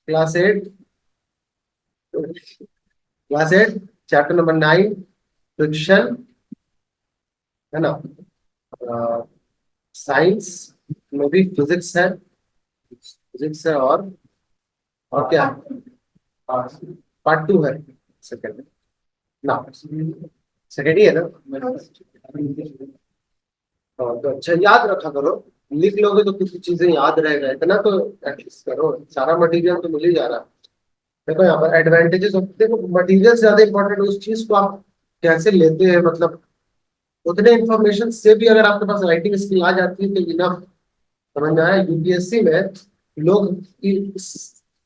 Class 8, class 8 chapter number 9, friction, है ना। Science में भी फिजिक्स है, फिजिक्स है, और क्या, पार्ट 2 है, सेकंड ना, सेकंड ही है ना। तो अच्छा याद रखा करो, लिख लोगे तो कुछ चीजें याद रहेगा, इतना तो एटलीस्ट करो, सारा मटेरियल तो मिल ही जा रहा है। देखो यहाँ पर एडवांटेजेस, देखो मटेरियल से ज्यादा इंपॉर्टेंट उस चीज को आप कैसे लेते हैं, मतलब उतने इंफॉर्मेशन से भी अगर आपके पास राइटिंग स्किल आ जाती है तो इनफ। समझ में आया, यूपीएससी में लोग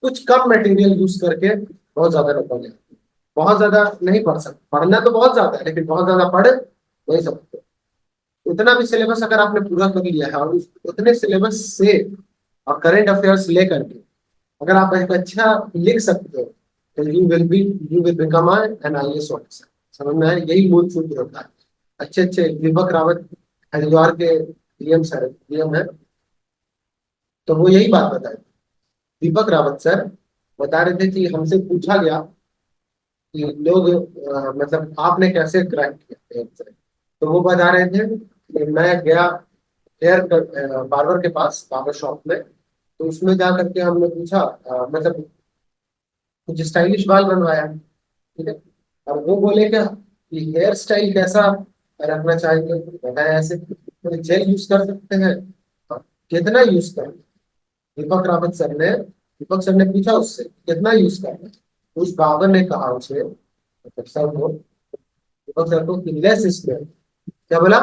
कुछ कम मटेरियल यूज करके बहुत ज्यादा नंबर लेते हैं। बहुत ज्यादा नहीं पढ़ सकते, पढ़ना तो बहुत ज्यादा है लेकिन बहुत ज्यादा पढ़ नहीं सकते। उतना भी सिलेबस अगर आपने पूरा कर लिया है और उतने सिलेबस से और करंट अफेयर्स लेकर के अगर आप एक अच्छा लिख सकते हो तो you will become an IAS officer. समझ में आया, यही मूल सूत्र होता है। अच्छे अच्छे दीपक रावत हरिद्वार के पीएम सर, पीएम है, तो वो यही बात बताए। दीपक रावत सर बता रहे थे कि हमसे पूछा गया कि लोग मतलब आपने कैसे क्रैक किया exam? तो वो बता रहे थे कि मैं गया हेयर बार्बर के पास, बार्बर शॉप में, तो उसमें जा करके हमने पूछा मतलब कुछ स्टाइलिश बाल बनवाया, ठीक है। और वो बोले क्या कि हेयर स्टाइल कैसा रखना चाहिए, बताया ऐसे तो जेल यूज कर सकते हैं, हाँ, कितना यूज करें। दीपक सर ने पूछा उससे कितना यूज करना है, तो उस बाबर ने कहा उसे, मतलब सर को, दीपक सर को कि लेस इज मोर। क्या बोला,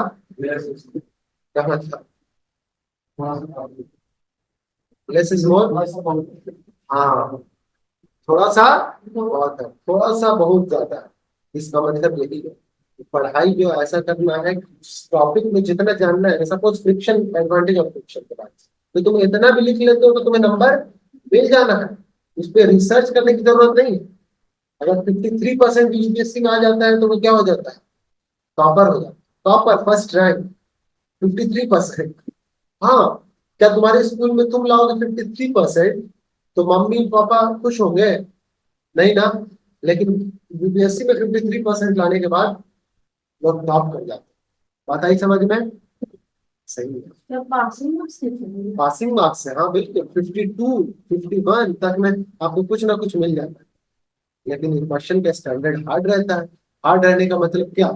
क्या मतलब, लेस इज मोर, हाँ, थोड़ा सा बहुत है, थोड़ा सा बहुत ज्यादा है, इसका मतलब यही है कि पढ़ाई जो ऐसा करना है, टॉपिक में जितना जानना है, suppose friction, advantage of friction के बाद तो तुम इतना भी लिख लेते हो तो तुम्हें नंबर मिल जाना है, उस पर रिसर्च करने की जरूरत नहीं है। अगर 53% यूपीएससी में आ जाता है तो वो क्या हो जाता है, टॉपर हो जाता है, टॉपर फर्स्ट रैंक, 53%। हाँ, क्या तुम्हारे स्कूल में तुम लाओगे 53% तो मम्मी पापा खुश होंगे, नहीं ना। लेकिन यूपीएससी में 53% लाने के बाद लोग टॉप कर जाते हैं। बात आई समझ में, सही है। क्या पासिंग मार्क्स है, हाँ बिल्कुल, 52 51 तक में आपको कुछ ना कुछ मिल जाता है। लेकिन क्वेश्चन का स्टैंडर्ड हार्ड रहता है। हार्ड रहने का मतलब क्या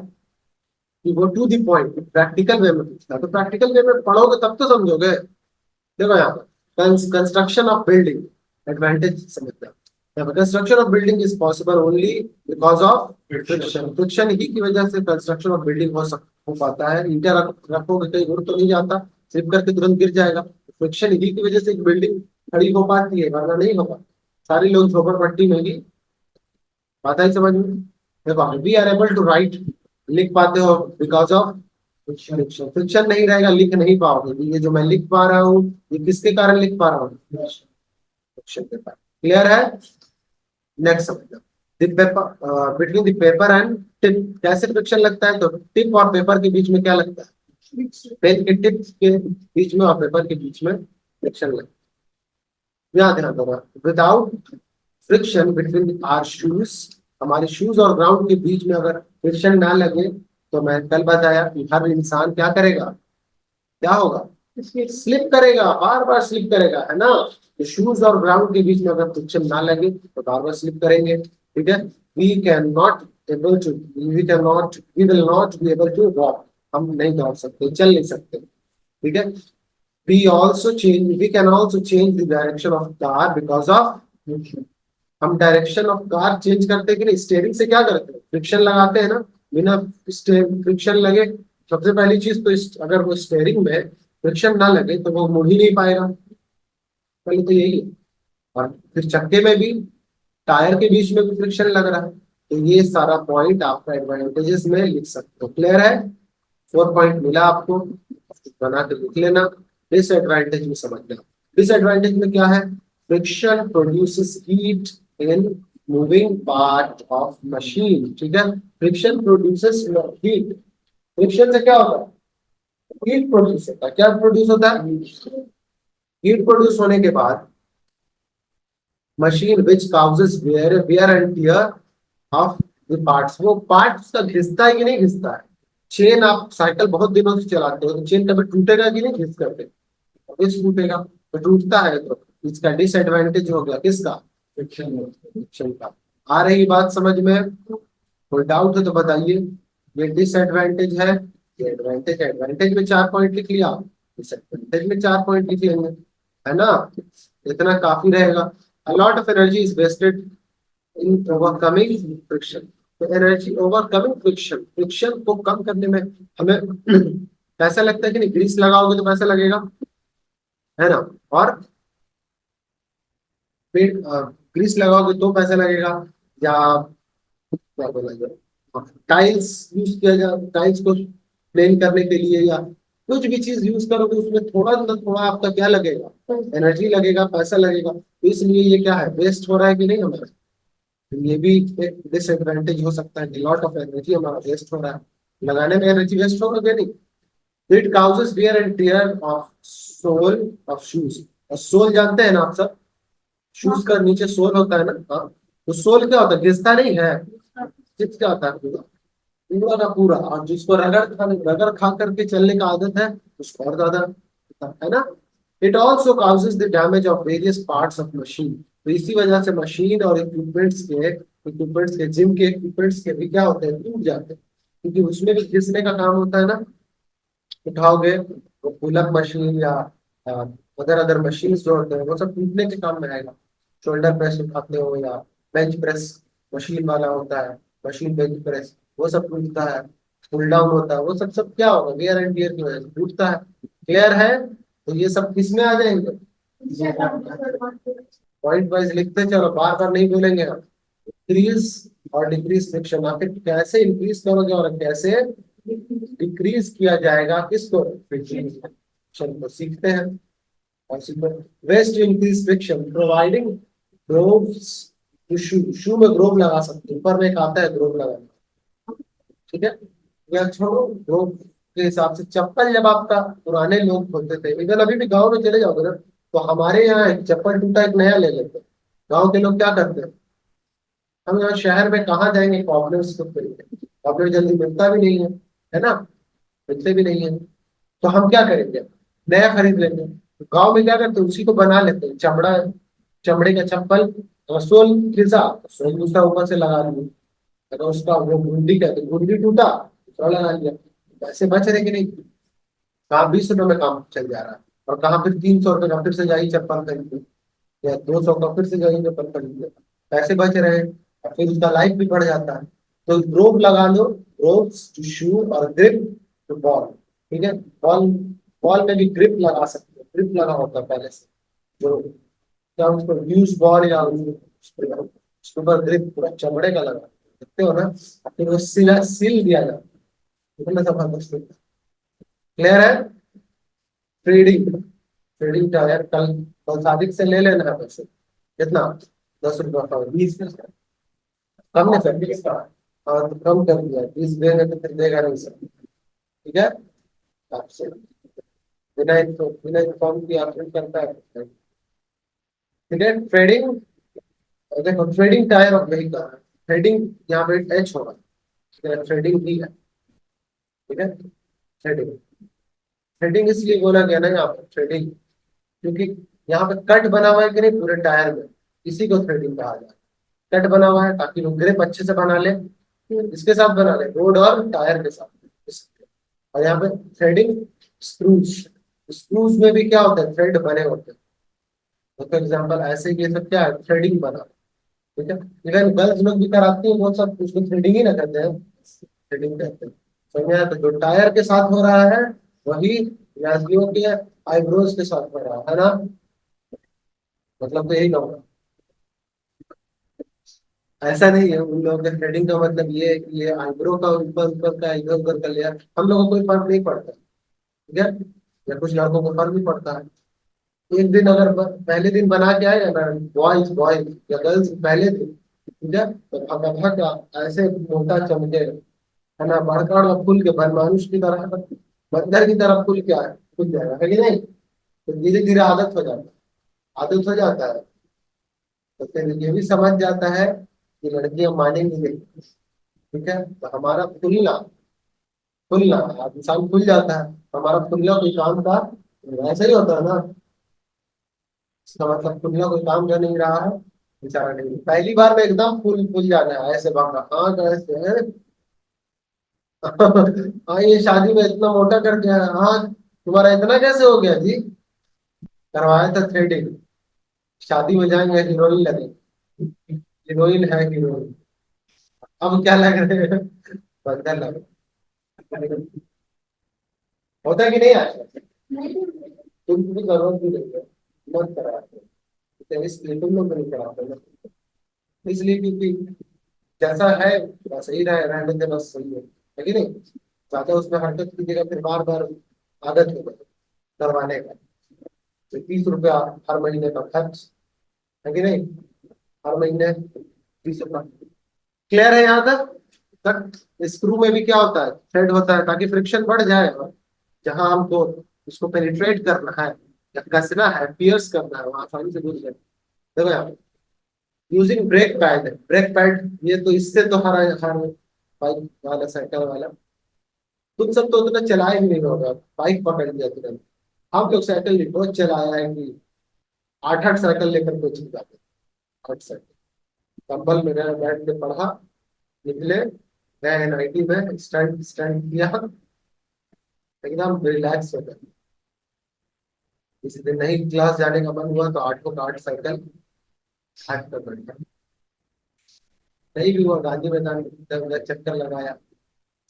कि वो to the point practical way में पूछता है, तो प्रैक्टिकल वे में पढ़ोगे तब तो समझोगे। देखो यहाँ पर कंस्ट्रक्शन ऑफ बिल्डिंग, एडवांटेज समझते हैं। Construction of building is possible only because of friction. Friction ही की वजह से कंस्ट्रक्शन ऑफ बिल्डिंग हो पाता है। ईंटा रखोगे कहीं उड़ तो नहीं जाता, स्लिप करके तुरंत गिर जाएगा। फ्रिक्शन ही की वजह से एक बिल्डिंग खड़ी हो पाती है, वरना नहीं हो पाती। सारे लोग झोपड़पट्टी में ही, बात आई समझ में। देखो we are able to write, लिख पाते हो बिकॉज ऑफ फ्रिक्शन। फ्रिक्शन नहीं रहेगा लिख नहीं पाओगे। ये जो मैं लिख पा रहा हूँ ये किसके कारण लिख पा रहा हूँ, फ्रिक्शन के कारण। क्लियर है, नेक्स्ट समझ paper, between the paper and tip कैसे फ्रिक्शन लगता है, तो टिप और पेपर के बीच में क्या लगता है, पेन के टिप के बीच में और पेपर के बीच में फ्रिक्शन लगता है। याद रखना, without friction between our shoes, हमारे शूज और ग्राउंड के बीच में अगर फ्रिक्शन ना लगे तो मैं कल बताया कि हर इंसान क्या करेगा, क्या होगा, स्लिप करेगा, बार बार स्लिप करेगा, है ना। तो शूज और ग्राउंड के बीच में अगर फ्रिक्शन ना लगे तो बार बार स्लिप करेंगे, ठीक है। We can not able to, we will not be able to walk, हम नहीं दौड़ सकते, चल नहीं सकते, ठीक है। We can also change the direction of car because of, हम डायरेक्शन ऑफ कार चेंज करते हैं कि नहीं, स्टेयरिंग से क्या करते हैं, फ्रिक्शन लगाते हैं ना। बिना फ्रिक्शन लगे, सबसे पहली चीज तो अगर वो स्टेयरिंग में फ्रिक्शन ना लगे तो वो मुड़ ही नहीं पाएगा, पहले तो यही है। और फिर चक्के में भी, टायर के बीच में भी फ्रिक्शन लग रहा है, तो ये सारा पॉइंट आपका एडवांटेजेस में लिख सकते हो। क्लियर है, 4 पॉइंट मिला आपको, बना के लिख लेना। डिसएडवांटेज में समझना, डिसएडवांटेज में क्या है, friction produces heat in moving part of machine, ठीक है। फ्रिक्शन प्रोड्यूसेस हीट, फ्रिक्शन से क्या होता है, हीट प्रोड्यूस होता है। क्या प्रोड्यूस होता है, हीट प्रोड्यूस होने के बाद machine which causes wear and tear of the parts. वो पार्ट्स का घिसता है कि नहीं घिसता है। चेन, आप साइकिल बहुत दिनों से चलाते हो तो चेन कभी टूटेगा कि नहीं घिस करके, ऑब्वियस टूटेगा। तो टूटता है तो इसका डिसएडवांटेज हो गया किसका, फ्रिक्शन का। आ रही बात समझ में, कोई डाउट है तो बताइए। ये डिसएडवांटेज है, ये एडवांटेज है। एडवांटेज में 4 पॉइंट लिख लिया, डिसएडवांटेज में 4 पॉइंट लिख लेंगे, है ना। इतना काफी रहेगा। A lot of energy is wasted in overcoming friction. तो एनर्जी ओवरकमिंग फ्रिक्शन, फ्रिक्शन को कम करने में हमें पैसा लगता है कि नहीं। ग्रीस लगाओगे तो पैसा लगेगा, है ना। और फिर ग्रीस लगाओगे तो पैसा लगेगा, या क्या बोला जाए, टाइल्स यूज किया जाए, टाइल्स को प्लेन करने के लिए, या कुछ भी चीज यूज करोगे उसमें थोड़ा ना थोड़ा आपका क्या लगेगा, एनर्जी लगेगा, पैसा लगेगा। तो इसलिए ये क्या है, वेस्ट हो रहा है कि नहीं हमारा। तो ये भी एक डिसएडवांटेज हो सकता है कि लॉट ऑफ एनर्जी हमारा वेस्ट हो रहा है। लगाने में एनर्जी वेस्ट होगा कि नहीं। It causes wear and tear of sole of shoes. और सोल जानते हैं ना आप सब, शूज का नीचे सोल होता है ना। हाँ, तो सोल क्या होता है, घिसता नहीं है, चिप्स क्या होता है पूरा, पूरा का पूरा। और जिसको रगड़ खा करके चलने का आदत है उसको और ज्यादा है ना। It also causes the damage of various parts of machine. तो इसी वजह से मशीन और इक्विपमेंट्स के जिम के इक्विपमेंट्स के भी क्या होते हैं, टूट जाते हैं। क्योंकि उसमें भी घिसने का काम होता है ना। उठाओगे तो पुलअप मशीन या अदर अदर मशीन जो होते हैं वो सब टूटने के काम में आएगा। शोल्डर प्रेस उठाते हो या बेंच प्रेस मशीन वाला होता है, मशीन बेंच प्रेस, वो सब टूटता है। पुल डाउन होता है, वो सब सब क्या होगा, वेयर एंड टियर की वजह से टूटता है। क्लियर है। तो ये सब किसमें आ जाएंगे, पॉइंट वाइज लिखते चलो, बार बार नहीं बोलेंगे हम। इंक्रीज और डिक्रीज फ्रिक्शन, आखिर कैसे इंक्रीज करोगे और कैसे डिक्रीज किया जाएगा किसको, फ्रिक्शन को सीखते हैं। और सीखो ways to increase friction providing grooves to shoe. Shoe में ग्रोव लगा सकते हैं, ऊपर में एक आता है ग्रोव लगाना, ठीक है। या छोड़ो ग्रोव के हिसाब से, चप्पल जब आपका पुराने लोग होते थे, इधर अभी भी गांव में चले जाओगे ना, तो हमारे यहाँ एक चप्पल टूटा एक नया ले लेते हैं। गाँव के लोग क्या करते हैं, हम यहाँ शहर में कहाँ जाएंगे कॉर्नर्स को खरीदने, कॉर्नर जल्दी मिलता भी नहीं है ना, मिलते भी नहीं है। तो हम क्या करेंगे, नया खरीद लेंगे। तो गाँव में क्या करते हैं, उसी को बना लेते हैं, चमड़ा, चमड़े का चप्पल, और सोल घिसा, सोल दूसरा ऊपर से लगा लिया। अगर उसका वो घुंडी का, तो घुंडी टूटा दूसरा लगा लिया। पैसे बच रहे कि नहीं, कहाँ 20 रुपए में काम चल जा रहा है, और कहाँ फिर 300 रुपए का फिर से जाइए चप्पल खरीदने, या 200 का फिर से जाइए चप्पल खरीदने। पैसे बच रहे हैं और फिर उसका लाइफ भी बढ़ जाता है। तो ग्रोव लगा लो, ग्रोव टू शू और ग्रिप टू बॉल, ठीक है। बॉल, बॉल में भी ग्रिप लगा सकते हो, ग्रिप लगा होता है पहले से, जो क्या उसको यूज बॉल या उसके ऊपर ग्रिप पूरा चमड़े का लगा देखते हो ना। फिर वो सील दिया जाता है, इतना जबरदस्त। क्लियर है। ट्रेडिंग, ट्रेडिंग टायर कल, कल सादिक से ले लेना है पैसे, कितना, 10 रुपया का, 20 कम नहीं सर 20 का। हाँ तो कम कर दिया, 20 देंगे तो फिर देगा नहीं सर, ठीक है। आपसे बिना इन्फॉर्म की ऑप्शन करता है, ठीक है। ट्रेडिंग, देखो trading tyre of vehicle, trading यहाँ पे एच होगा, ट्रेडिंग भी है, ठीक है। ट्रेडिंग, थ्रेडिंग इसलिए बोला गया ना यहाँ पर थ्रेडिंग, क्योंकि यहाँ पे कट बना हुआ है कि नहीं पूरे टायर में, इसी को थ्रेडिंग कहा जाता है। कट बना हुआ है ताकि वो ग्रिप अच्छे से बना ले, इसके साथ बना ले, रोड और टायर के साथ और यहाँ पे थ्रेडिंग, स्क्रूज, स्क्रूज में भी क्या होता है, थ्रेड बने होते हैं। तो फॉर एग्जाम्पल ऐसे ये सब क्या है, थ्रेडिंग बना, ठीक है। इवन गर्ल्स लोग भी कराती हैं वो सब, उसको थ्रेडिंग ही ना करते हैं, थ्रेडिंग कहते हैं। समझ में आया? तो जो टायर के साथ हो रहा है वही लड़कियों के आईब्रोज के साथ हो रहा है ना। मतलब तो यही कहूंगा, ऐसा नहीं है उन लोगों के थ्रेडिंग का मतलब ये है कि ये आईब्रो का ऊपर ऊपर का इधर उधर का लेयर हम लोगों को कोई फर्क नहीं पड़ता, ठीक है। या कुछ लड़कों को फर्क भी पड़ता है। एक दिन अगर पहले दिन बना के आए ना, बॉयज बॉयज या गर्ल्स पहले दिन, ठीक है, तो का ऐसे मोटा चमके, है ना, बड़का और फूल के बनमानुष की तरह, बंदर की तरह फूल क्या है, फूल जाएगा है कि नहीं। तो धीरे धीरे आदत हो जाता है, आदत हो जाता है। तो फिर ये भी समझ जाता है कि लड़कियां मानेंगी नहीं। ठीक है, तो हमारा खुलना, खुलना, अब इंसान खुल जाता है, हमारा खुलना कोई काम का ऐसा ही होता है ना। इसका मतलब खुलना कोई काम कर नहीं रहा है, बेचारा नहीं, पहली बार में एकदम फुल फुल जाना है, ऐसे भागना, हाँ कैसे है। हाँ ये शादी में इतना मोटा कर दिया, हाँ तुम्हारा इतना कैसे हो गया जी। करवाया था थ्रेडिंग, शादी में जाएंगे हीरोइन लगे, हीरोइन है हीरोइन। अब क्या लग रहे हैं, बंदर लग रहे हैं। होता है कि नहीं आज, तुमको जरूरत भी नहीं है, मत कराते, तो इसलिए तुम लोग नहीं कराते ना, इसलिए क्योंकि जैसा है वैसा ही रहने देना सही है कि नहीं। ज्यादा उसमें हरकत कीजिएगा फिर बार बार आदत होगा करवाने का। तो 30 रुपया हर महीने का खर्च, है कि नहीं, हर महीने 30 रुपया। क्लियर है यहाँ तक। तक स्क्रू में भी क्या होता है, थ्रेड होता है ताकि फ्रिक्शन बढ़ जाए, और जहां हमको उसको पेनिट्रेट करना है या कसना है, पियर्स करना है, वहां आसानी से घुस जाए। देखो यहाँ using brake pad, brake pad ये तो इससे तो हर बाइक वाला साइकिल वाला, तुम सब तो उतना चलाए ही नहीं होगा, बाइक पकड़ लिया तुरंत। हम लोग साइकिल बहुत चलाया है कि 8-8 साइकिल लेकर कोचिंग जाते, 8 साइकिल, कंबल में गए बैठ के पढ़ा, निकले, गए एनआईटी में स्टैंड स्टैंड किया, एकदम रिलैक्स हो गए। किसी दिन नहीं क्लास जाने का मन हुआ तो 8 को 8 साइकिल हाथ पर बैठा, नहीं भी हुआ गांधी मैदान इधर उधर चक्कर लगाया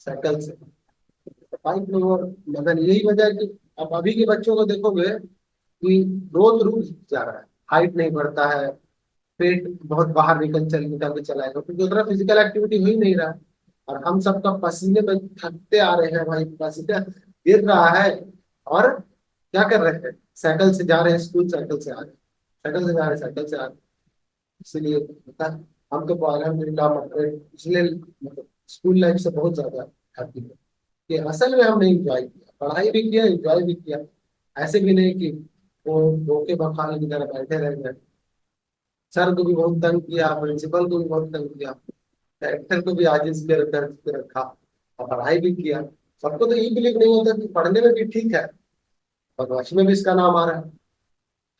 साइकिल से। बाइक में वो मगन, यही वजह है कि अब अभी के बच्चों को देखोगे कि ग्रोथ रूप जा रहा है, हाइट नहीं बढ़ता है, पेट बहुत बाहर निकल के चलाएगा क्योंकि उतना फिजिकल एक्टिविटी हो ही नहीं रहा है। और हम सबका पसीने में थकते आ रहे हैं भाई, पसीना गिर रहा है, और क्या कर रहे हैं, साइकिल से जा रहे हैं स्कूल, साइकिल से आ रहे हैं, साइकिल से जा रहे हैं, साइकिल से आ रहे हैं। इसलिए पता है, हम तो अल्हम्दुलिल्लाह मतलब पिछले मतलब स्कूल लाइफ से बहुत ज्यादा हैप्पी है कि असल में हमने इंजॉय किया, पढ़ाई भी किया, इंजॉय भी किया। ऐसे भी नहीं कि वो धोखे बखाने की तरह बैठे रह गए। सर को भी बहुत तंग किया, प्रिंसिपल को भी बहुत तंग किया, डायरेक्टर को भी आजिज कर रखा, और पढ़ाई भी किया। सबको तो ये बिलीव नहीं होता कि पढ़ने में भी ठीक है, बदमाशी में भी इसका नाम आ रहा है।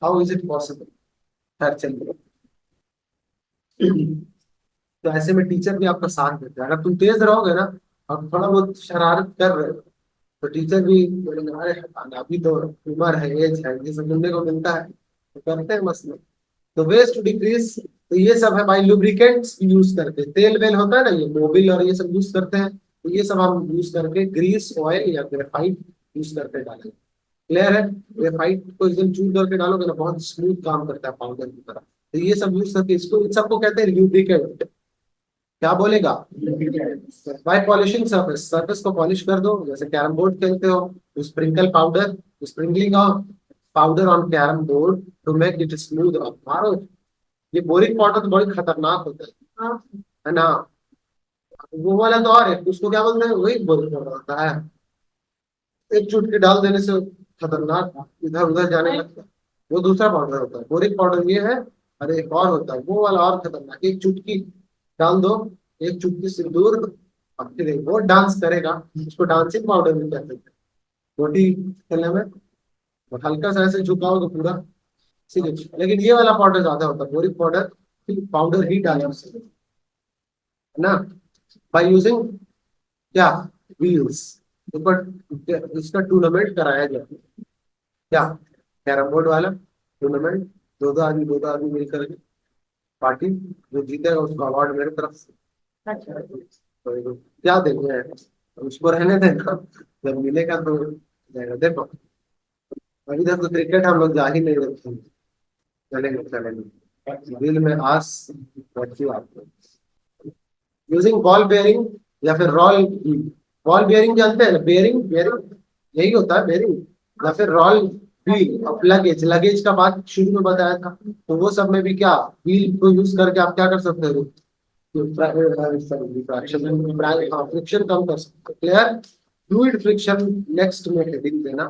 How is it possible. खैर चलिए। तो ऐसे में टीचर भी आपका साथ देते हैं, अगर तुम तेज रहोगे ना और थोड़ा बहुत शरारत कर रहे हो, तो टीचर भी बोलेंगे अरे अभी तो उम्र है, एज है, ये सब सुनने को मिलता है, तो करते हैं मसले। तो वेस्ट टू डिक्रीज, तो ये सब है भाई, लुब्रिकेंट्स यूज करके, तेल वेल होता है ना, ये मोबिल और ये सब यूज करते हैं, तो ये सब हम यूज करके ग्रीस ऑयल या ग्रेफाइट यूज करके डालेंगे। क्लियर है। ग्रेफाइट को एकदम चूर करके डालोगे ना, बहुत स्मूथ काम करता है पाउडर की तरह। तो ये सब यूज करके इसको, इन सबको कहते हैं लुब्रिकेंट। क्या बोलेगा, बाय पॉलिशिंग सरफेस, सरफेस को पॉलिश कर दो, जैसे कैरम बोर्ड खेलते हो, sprinkle powder, sprinkling of powder on carrom board to make it smooth और मारो। ये बोरिक पाउडर तो बड़ी खतरनाक होता है ना। वो वाला तो और है, उसको क्या बोलते हैं, वही बोरिक पाउडर होता है, एक चुटकी डाल देने से खतरनाक इधर उधर जाने लगता है। वो दूसरा पाउडर होता है, बोरिक पाउडर ये है। और एक और होता है वो वाला और खतरनाक, एक चुटकी डाल दो, एक चुटकी सिंदूर, और फिर वो डांस करेगा, उसको डांसिंग पाउडर भी कहते हैं। रोटी खेलने में और हल्का सा ऐसे झुकाओ तो पूरा सीधे, लेकिन ये वाला पाउडर ज्यादा होता है, बोरिक पाउडर, पाउडर ही डालना है ना, बाय यूजिंग क्या, व्हील्स। ऊपर इसका टूर्नामेंट कराया गया, क्या, कैरम बोर्ड वाला टूर्नामेंट, दो दो आदमी मिलकर के पार्टी, जो जीतेगा उसको अवार्ड मेरे तरफ से। तो क्या देंगे, उसको रहने देना, जब मिलेगा तो जाएगा। देखो अभी तक तो क्रिकेट हम लोग जा ही नहीं रखे, चलेंगे चलेंगे, दिल में आस रखी आपको। यूजिंग बॉल बेयरिंग या फिर रॉल, बॉल बेयरिंग जानते हैं, बेयरिंग बेयरिंग यही होता है बेयरिंग, या फिर रॉल व्हील। अब लगेज, लगेज का बात शुरू में बताया था, तो वो सब में भी क्या, व्हील को यूज करके आप क्या कर सकते हो, फ्रिक्शन कम कर सकते हो। क्लियर। फ्लूइड फ्रिक्शन नेक्स्ट में हेडिंग देना।